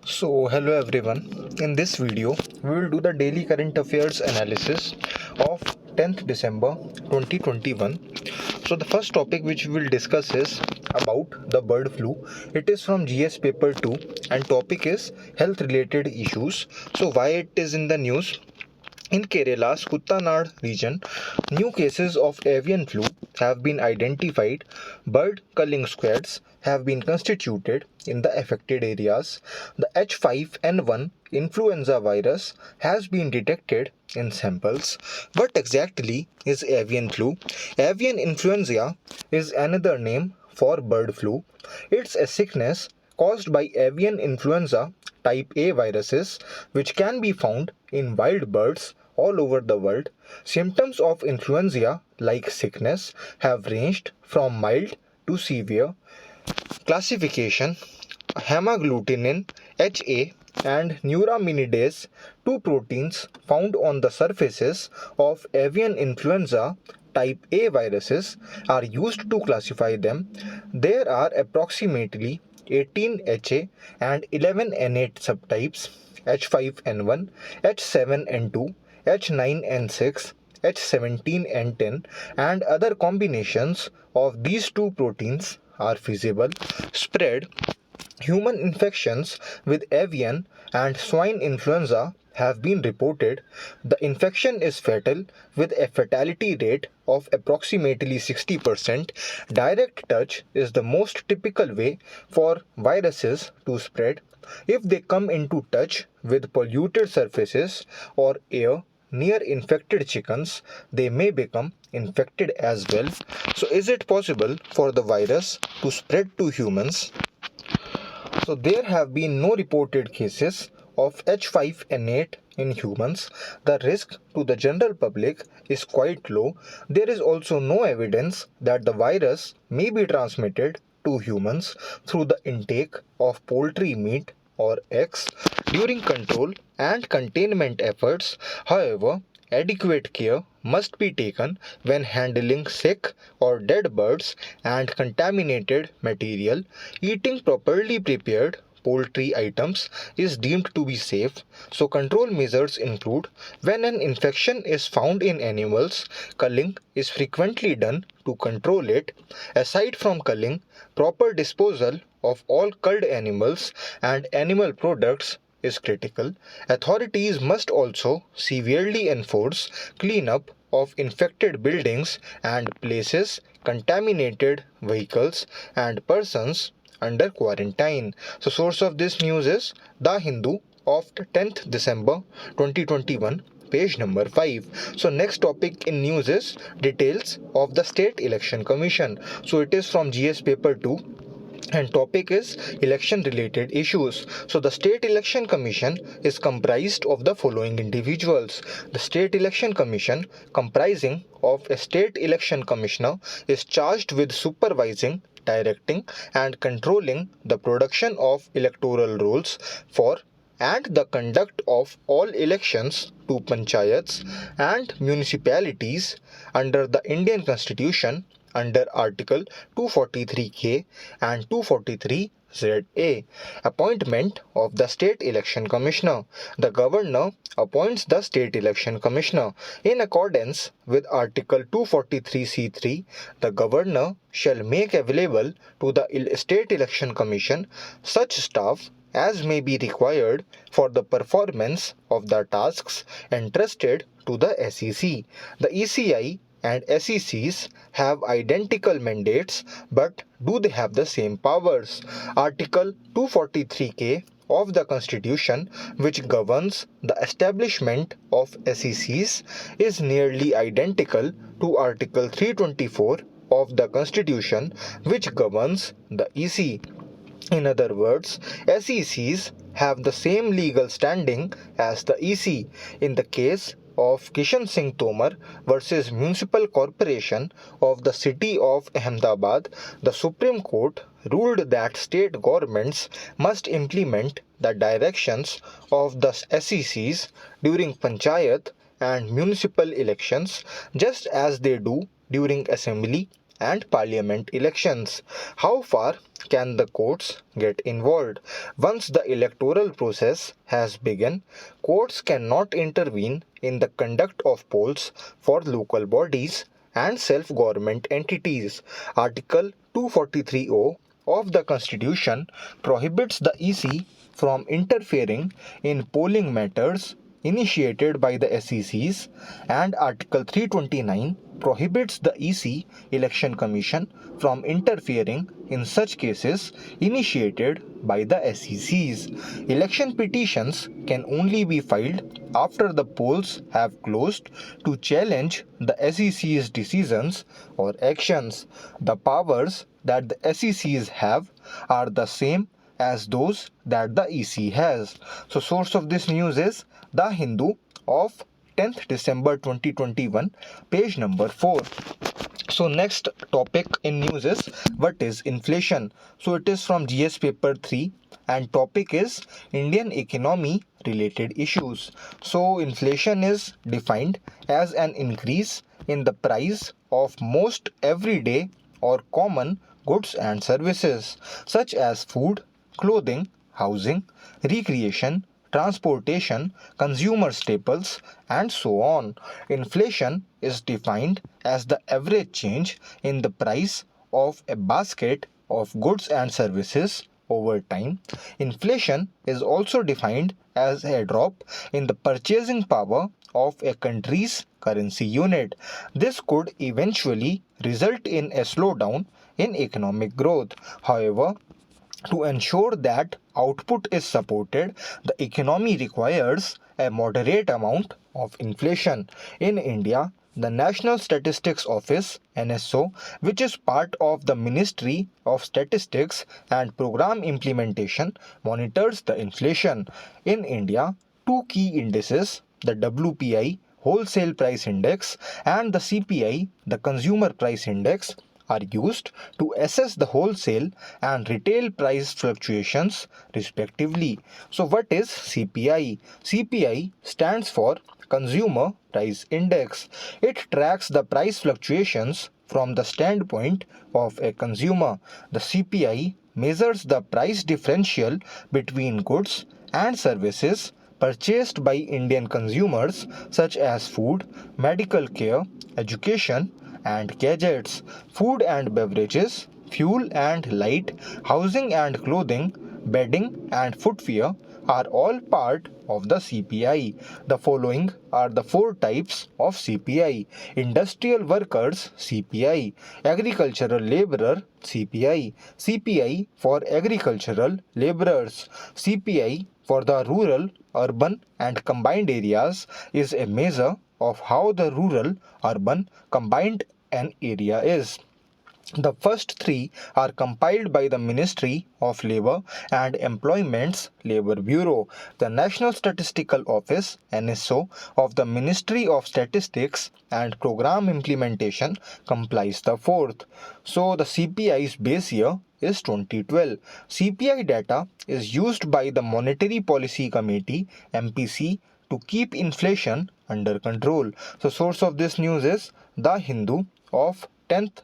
Hello everyone. In this video, we will do the daily current affairs analysis of 10th December 2021. The first topic which we will discuss is about the bird flu. It is from GS paper 2 and topic is health related issues. Why it is in the news? In Kerala's Kuttanad region, new cases of avian flu have been identified. Bird culling squads have been constituted in the affected areas. The H5N1 influenza virus has been detected in samples. What exactly is avian flu? Avian influenza is another name for bird flu. It's a sickness caused by avian influenza type A viruses, which can be found in wild birds all over the world. Symptoms of influenza, like sickness, have ranged from mild to severe. Classification: hemagglutinin HA and neuraminidase, two proteins found on the surfaces of avian influenza type A viruses, are used to classify them. There are approximately 18 HA and 11 N8 subtypes: H5N1, H7N2, H9N6, H17N10, and other combinations of these two proteins are feasible. Spread: human infections with avian and swine influenza have been reported. The infection is fatal with a fatality rate of approximately 60%. Direct touch is the most typical way for viruses to spread. If they come into touch with polluted surfaces or air near infected chickens, they may become infected as well. Is it possible for the virus to spread to humans? There have been no reported cases of H5N8 in humans. The risk to the general public is quite low. There is also no evidence that the virus may be transmitted to humans through the intake of poultry meat or eggs. During control and containment efforts, however, adequate care must be taken when handling sick or dead birds and contaminated material. Eating properly prepared poultry items is deemed to be safe. Control measures include: when an infection is found in animals, culling is frequently done to control it. Aside from culling, proper disposal of all culled animals and animal products is critical. Authorities must also severely enforce cleanup of infected buildings and places, contaminated vehicles, and persons under quarantine. Source of this news is The Hindu of 10th December 2021, page number 5. Next topic in news is details of the State Election Commission. It is from GS paper 2 and topic is election related issues. The State Election Commission is comprised of the following individuals. The State Election Commission, comprising of a state election commissioner, is charged with supervising, directing and controlling the production of electoral rolls for and the conduct of all elections to panchayats and municipalities under the Indian Constitution under Article 243K and 243ZA. Appointment of the State Election Commissioner. The Governor appoints the State Election Commissioner. In accordance with Article 243C3, the Governor shall make available to the State Election Commission such staff as may be required for the performance of the tasks entrusted to the SEC. The ECI and SECs have identical mandates, but do they have the same powers? Article 243K of the Constitution, which governs the establishment of SECs, is nearly identical to Article 324 of the Constitution, which governs the EC. In other words, SECs have the same legal standing as the EC. In the case of Kishan Singh Tomar versus Municipal Corporation of the City of Ahmedabad, the Supreme Court ruled that state governments must implement the directions of the SECs during panchayat and municipal elections just as they do during assembly and parliament elections. How far can the courts get involved? Once the electoral process has begun, courts cannot intervene in the conduct of polls for local bodies and self-government entities. Article 243(o) of the Constitution prohibits the EC from interfering in polling matters initiated by the SECs, and Article 329 prohibits the EC Election Commission from interfering in such cases initiated by the SECs. Election petitions can only be filed after the polls have closed to challenge the SEC's decisions or actions. The powers that the SECs have are the same as those that the EC has. So source of this news is The Hindu of 10th December 2021, page number 4. So next topic in news is what is inflation. So it is from GS paper 3 and topic is Indian economy related issues. So inflation is defined as an increase in the price of most everyday or common goods and services such as food, clothing, housing, recreation, transportation, consumer staples, and so on. Inflation is defined as the average change in the price of a basket of goods and services over time. Inflation is also defined as a drop in the purchasing power of a country's currency unit. This could eventually result in a slowdown in economic growth. However, to ensure that output is supported, the economy requires a moderate amount of inflation. In India, the National Statistics Office (NSO), which is part of the Ministry of Statistics and Program Implementation, monitors the inflation. In India, two key indices, the WPI Wholesale Price Index and the CPI, the Consumer Price Index, are used to assess the wholesale and retail price fluctuations respectively. So what is CPI? CPI stands for Consumer Price Index. It tracks the price fluctuations from the standpoint of a consumer. The CPI measures the price differential between goods and services purchased by Indian consumers such as food, medical care, education, and gadgets, food and beverages, fuel and light, housing and clothing, bedding and footwear are all part of the CPI. The following are the four types of CPI: industrial workers CPI, agricultural laborer CPI, CPI for agricultural laborers, CPI for the rural, urban, and combined areas is a measure of how the rural, urban, combined an area is. The first three are compiled by the Ministry of Labour and Employment's Labour Bureau. The National Statistical Office (NSO) of the Ministry of Statistics and Program Implementation compiles the fourth. So the CPI's base year is 2012. CPI data is used by the Monetary Policy Committee (MPC) to keep inflation under control. So source of this news is The Hindu of 10th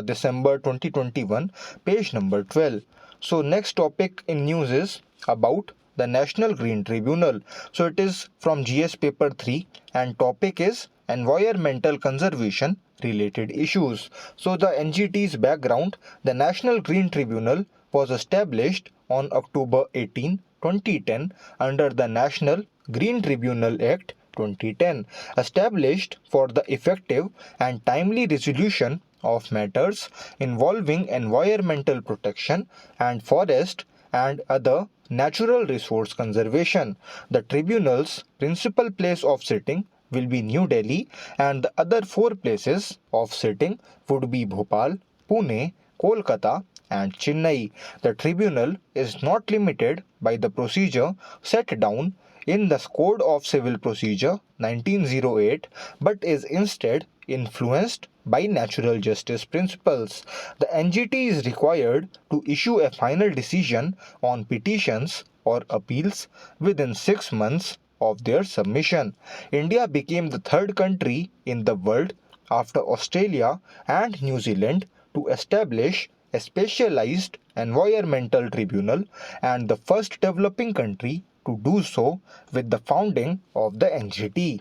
December 2021, page number 12. So next topic in news is about the National Green Tribunal. So it is from GS paper 3 and topic is environmental conservation related issues. So the NGT's background: the National Green Tribunal was established on October 18, 2010 under the National Green Tribunal Act 2010, established for the effective and timely resolution of matters involving environmental protection and forest and other natural resource conservation. The tribunal's principal place of sitting will be New Delhi, and the other four places of sitting would be Bhopal, Pune, Kolkata, and Chennai. The tribunal is not limited by the procedure set down in the Code of Civil Procedure 1908, but is instead influenced by natural justice principles. The NGT is required to issue a final decision on petitions or appeals within 6 months of their submission. India became the third country in the world after Australia and New Zealand to establish a specialized environmental tribunal and the first developing country to do so with the founding of the NGT.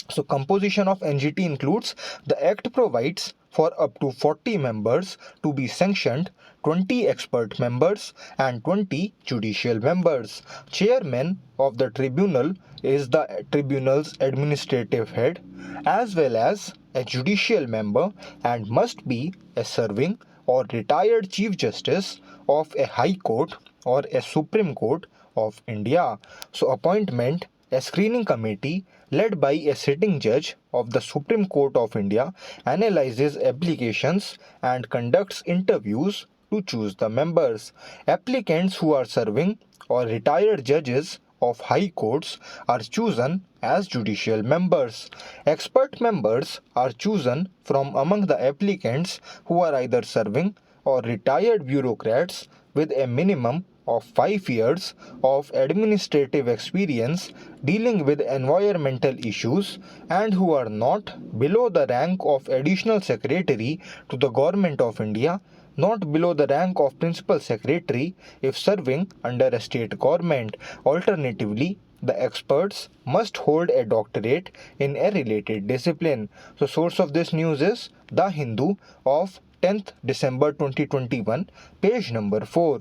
So composition of NGT includes the Act provides for up to 40 members to be sanctioned, 20 expert members and 20 judicial members. Chairman of the tribunal is the tribunal's administrative head as well as a judicial member and must be a serving or retired Chief Justice of a High Court or a Supreme Court of India. So appointment a screening committee led by a sitting judge of the Supreme Court of India analyzes applications and conducts interviews to choose the members. Applicants who are serving or retired judges of high courts are chosen as judicial members. Expert members are chosen from among the applicants who are either serving or retired bureaucrats with a minimum of 5 years of administrative experience dealing with environmental issues and who are not below the rank of additional secretary to the Government of India, not below the rank of principal secretary if serving under a state government. Alternatively, the experts must hold a doctorate in a related discipline. So source of this news is The Hindu of 10th December 2021, page number 4.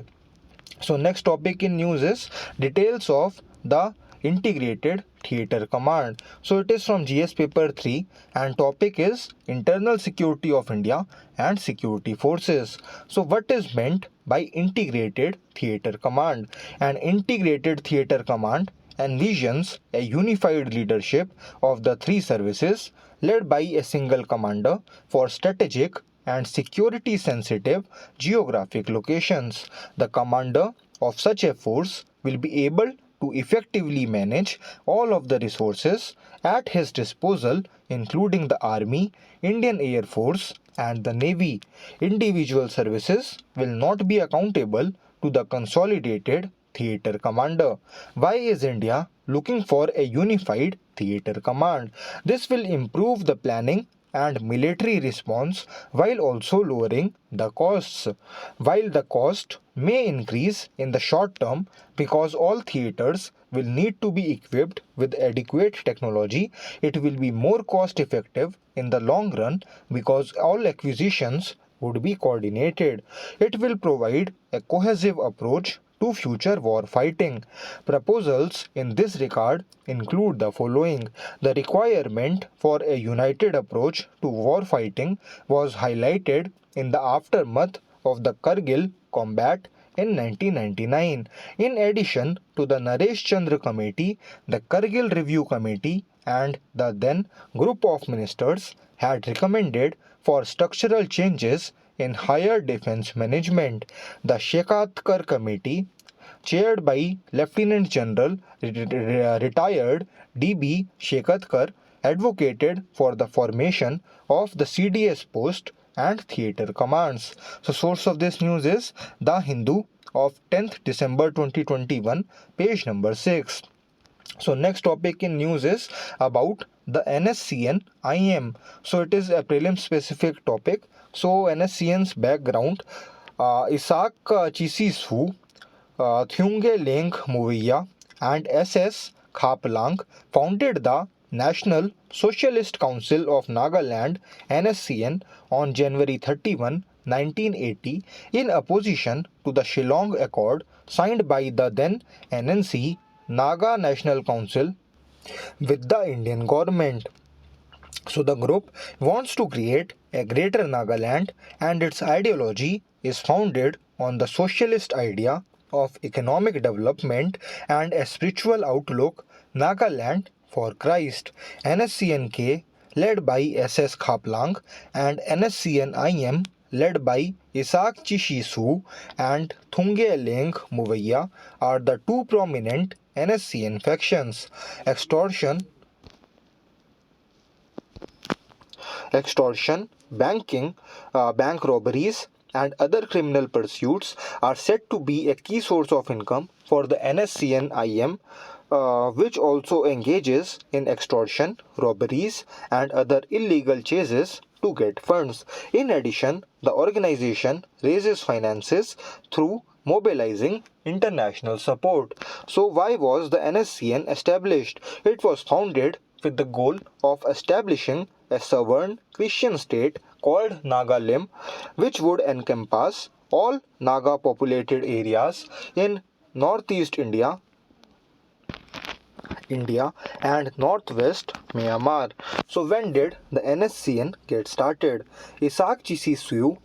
So next topic in news is details of the Integrated Theatre Command. So it is from GS paper 3 and topic is Internal Security of India and Security Forces. So what is meant by Integrated Theatre Command? An Integrated Theatre Command envisions a unified leadership of the three services led by a single commander for strategic and security sensitive geographic locations. The commander of such a force will be able to effectively manage all of the resources at his disposal, including the Army, Indian Air Force, and the Navy. Individual services will not be accountable to the consolidated theatre commander. Why is India looking for a unified theatre command? This will improve the planning and military response while also lowering the costs. While the cost may increase in the short term because all theatres will need to be equipped with adequate technology, it will be more cost effective in the long run because all acquisitions would be coordinated. It will provide a cohesive approach to future war fighting. Proposals in this regard include the following. The requirement for a united approach to war fighting was highlighted in the aftermath of the Kargil combat in 1999. In addition to the Naresh Chandra Committee, the Kargil Review Committee and the then group of ministers had recommended for structural changes in higher defense management. The Shekatkar Committee, chaired by Lieutenant General retired D.B. Shekatkar, advocated for the formation of the CDS post and theatre commands. So source of this news is The Hindu of 10th December 2021, page number 6. So next topic in news is about the NSCN IM. So it is a prelim specific topic. So NSCN's background, Isaac Chisisu, Thunge Leng Muviya and S.S. Khaplang founded the National Socialist Council of Nagaland NSCN on January 31, 1980 in opposition to the Shillong Accord signed by the then NNC Naga National Council with the Indian government. So the group wants to create a greater Nagaland and its ideology is founded on the socialist idea of economic development and a spiritual outlook, Nagaland for Christ. NSCNK led by S.S. Khaplang and NSCN-IM led by Isaac Chishisu and Thunge Leng Muviya are the two prominent NSCN factions. Extortion, banking, bank robberies, and other criminal pursuits are said to be a key source of income for the NSCN-IM, which also engages in extortion, robberies, and other illegal chases to get funds. In addition, the organization raises finances through mobilizing international support. So, why was the NSCN established? It was founded with the goal of establishing a sovereign Christian state called Nagalim, which would encompass all Naga populated areas in northeast India and northwest Myanmar. So when did the NSCN get started? Isakchi Sisuyu,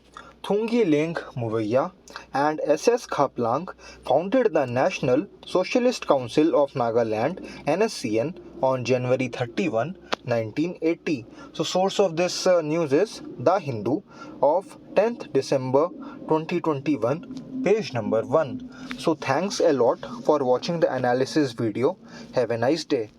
Thungi Ling Muvaya and SS Khaplang founded the National Socialist Council of Nagaland NSCN on January 31, 1980. So source of this news is The Hindu of 10th December 2021, page number 1. So thanks a lot for watching the analysis video. Have a nice day.